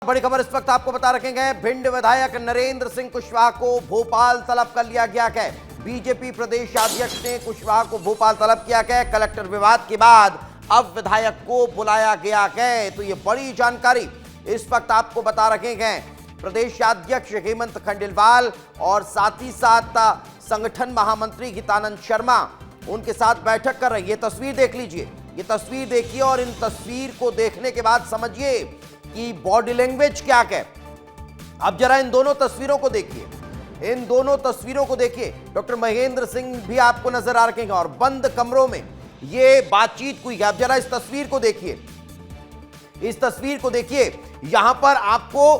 बड़ी खबर इस वक्त आपको बता रखेंगे। भिंड विधायक नरेंद्र सिंह कुशवाहा को भोपाल तलब कर लिया गया है। बीजेपी प्रदेश अध्यक्ष ने कुशवाहा को भोपाल तलब किया है। कलेक्टर विवाद के बाद अब विधायक को बुलाया गया है। तो ये बड़ी जानकारी इस वक्त आपको बता रखेंगे। प्रदेश अध्यक्ष हेमंत खंडेलवाल और साथ ही साथ संगठन महामंत्री गीतानंद शर्मा उनके साथ बैठक कर रहे हैं। ये तस्वीर देख लीजिए, ये तस्वीर देखिए और इन तस्वीर को देखने के बाद समझिए कि बॉडी लैंग्वेज क्या है। अब जरा इन दोनों तस्वीरों को देखिए, इन दोनों तस्वीरों को देखिए। डॉक्टर महेंद्र सिंह भी आपको नजर आ रहे हैं और बंद कमरों में ये बातचीत हुई है। अब जरा इस तस्वीर को देखिए, इस तस्वीर को देखिए। यहां पर आपको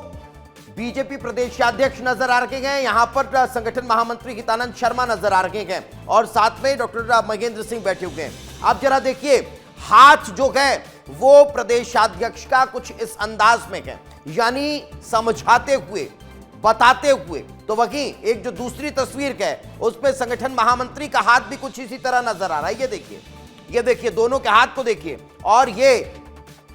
बीजेपी प्रदेश अध्यक्ष नजर आ रहे हैं, यहां पर संगठन महामंत्री गीतानंद शर्मा नजर आ रहे हैं और साथ में डॉक्टर महेंद्र सिंह बैठे हुए हैं। अब जरा देखिए, हाथ जो है वो प्रदेशाध्यक्ष का कुछ इस अंदाज में है, यानी समझाते हुए, बताते हुए। तो वहीं एक जो दूसरी तस्वीर है उसमें संगठन महामंत्री का हाथ भी कुछ इसी तरह नजर आ रहा है। ये देखिए, ये देखिए, दोनों के हाथ को देखिए। और ये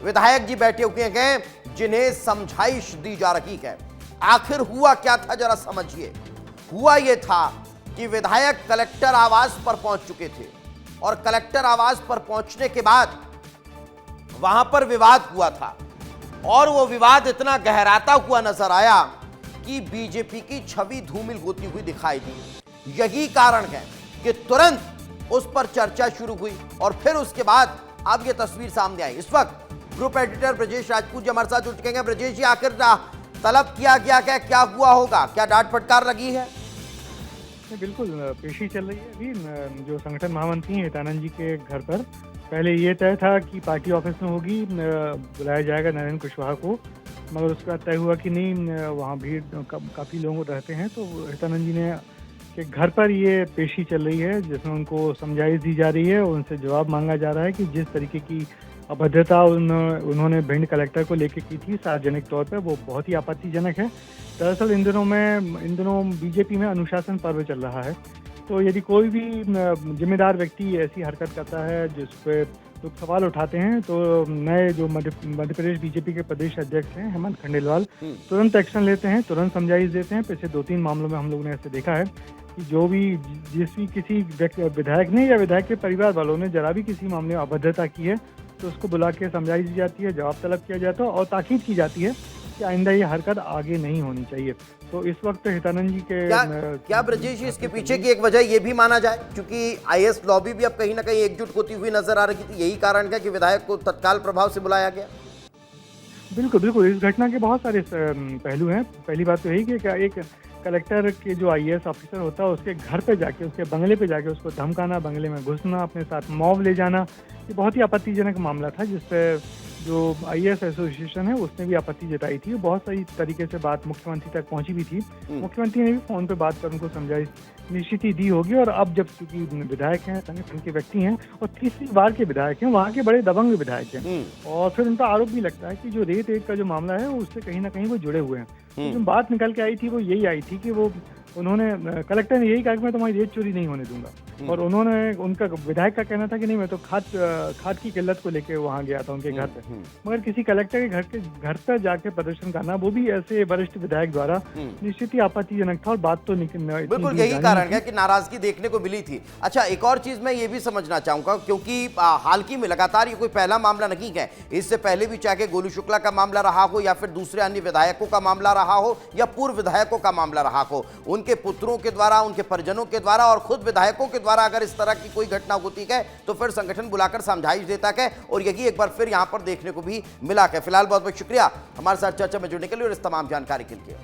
विधायक जी बैठे हुए हैं जिन्हें समझाइश दी जा रही है। आखिर हुआ क्या था जरा समझिए। हुआ यह था कि विधायक कलेक्टर आवास पर पहुंच चुके थे और कलेक्टर आवास पर पहुंचने के बाद वहां पर विवाद हुआ था और वो विवाद इतना गहराता हुआ नजर आया कि बीजेपी की छवि धूमिल होती हुई दिखाई दी। यही कारण है कि तुरंत उस पर चर्चा शुरू हुई और फिर उसके बाद अब ये तस्वीर सामने आई। इस वक्त ग्रुप एडिटर ब्रजेश राजपूत जी हमारे साथ जुड़ चुके हैं। ब्रजेश जी, आखिर तलब किया गया क्या हुआ होगा, क्या डांट फटकार लगी है? बिल्कुल पेशी चल रही है अभी जो संगठन महामंत्री हैं गीतानंद जी के घर पर। पहले ये तय था कि पार्टी ऑफिस में होगी, बुलाया जाएगा नरेंद्र कुशवाहा को, मगर उसके बाद तय हुआ कि नहीं, वहाँ भीड़ काफ़ी लोग रहते हैं। तो गीतानंद जी ने के घर पर ये पेशी चल रही है जिसमें उनको समझाइश दी जा रही है, उनसे जवाब मांगा जा रहा है कि जिस तरीके की अभद्रता उन्होंने भिंड कलेक्टर को लेकर की थी सार्वजनिक तौर पर, वो बहुत ही आपत्तिजनक है। दरअसल इन दिनों बीजेपी में अनुशासन पर्व चल रहा है। तो यदि कोई भी जिम्मेदार व्यक्ति ऐसी हरकत करता है जिस पर लोग सवाल उठाते हैं, तो नए जो मध्य प्रदेश बीजेपी के प्रदेश अध्यक्ष हैं हेमंत खंडेलवाल तुरंत एक्शन लेते हैं, तुरंत समझाइश देते हैं। पिछले 2-3 मामलों में हम लोगों ने ऐसे देखा है कि जो भी किसी विधायक ने या विधायक के परिवार वालों ने जरा भी किसी मामले में अभद्रता की है तो उसको बुला के समझाइश दी जाती है, जवाब तलब किया जाता है और ताकीद की जाती है कि आइंदा ये हरकत आगे नहीं होनी चाहिए। तो इस वक्त हितानंद जी के क्या ब्रजेश जी इसके पीछे की एक वजह ये भी माना जाए क्योंकि आईएएस लॉबी भी अब कहीं ना कहीं एकजुट होती हुई नजर आ रही थी, यही कारण है कि विधायक को तत्काल प्रभाव से बुलाया गया? बिल्कुल बिल्कुल, इस घटना के बहुत सारे पहलू हैं। पहली बात तो यही कि क्या एक कलेक्टर के जो आईएएस ऑफिसर होता है उसके घर पे जाके, उसके बंगले पे जाके उसको धमकाना, बंगले में घुसना, अपने साथ मॉब ले जाना, ये बहुत ही आपत्तिजनक मामला था जिसपे जो आईएएस एसोसिएशन है उसने भी आपत्ति जताई थी। बहुत सही तरीके से बात मुख्यमंत्री तक पहुंची भी थी। मुख्यमंत्री ने भी फोन पे बात कर उनको समझाइश निश्चित ही दी होगी। और अब जब चूंकि विधायक हैं, संगठन के व्यक्ति हैं और तीसरी बार के विधायक हैं, वहाँ के बड़े दबंग विधायक हैं और फिर उनका आरोप भी लगता है कि जो रेत का जो मामला है उससे कहीं ना कहीं वो जुड़े हुए हैं। तो जो बात निकल के आई थी वो यही आई थी कि वो उन्होंने कलेक्टर ने यही कहा कि मैं तुम्हारी रेत चोरी नहीं होने दूंगा। और उनका विधायक का कहना था कि नहीं, मैं तो खाद की किल्लत को लेके वहाँ गया था उनके घर पे। मगर किसी कलेक्टर के घर पर जाके प्रदर्शन करना, वो भी ऐसे वरिष्ठ विधायक द्वारा, निश्चित ही आपत्तिजनक था और बात तो बिल्कुल यही कारण है कि नाराजगी देखने को मिली थी। अच्छा, एक और चीज मैं ये भी समझना चाहूंगा क्योंकि हाल ही में लगातार ये कोई पहला मामला नहीं है, इससे पहले भी चाहे गोलू शुक्ला का मामला रहा हो या फिर दूसरे अन्य विधायकों का मामला रहा हो या पूर्व विधायकों का मामला रहा हो, उनके पुत्रों के द्वारा, उनके परिजनों के द्वारा और खुद विधायकों के द्वारा अगर इस तरह की कोई घटना होती है तो फिर संगठन बुलाकर समझाइश देता है और यही एक बार फिर यहां पर देखने को भी मिला है। फिलहाल बहुत बहुत शुक्रिया हमारे साथ चर्चा में जुड़ने के लिए और इस तमाम जानकारी के लिए।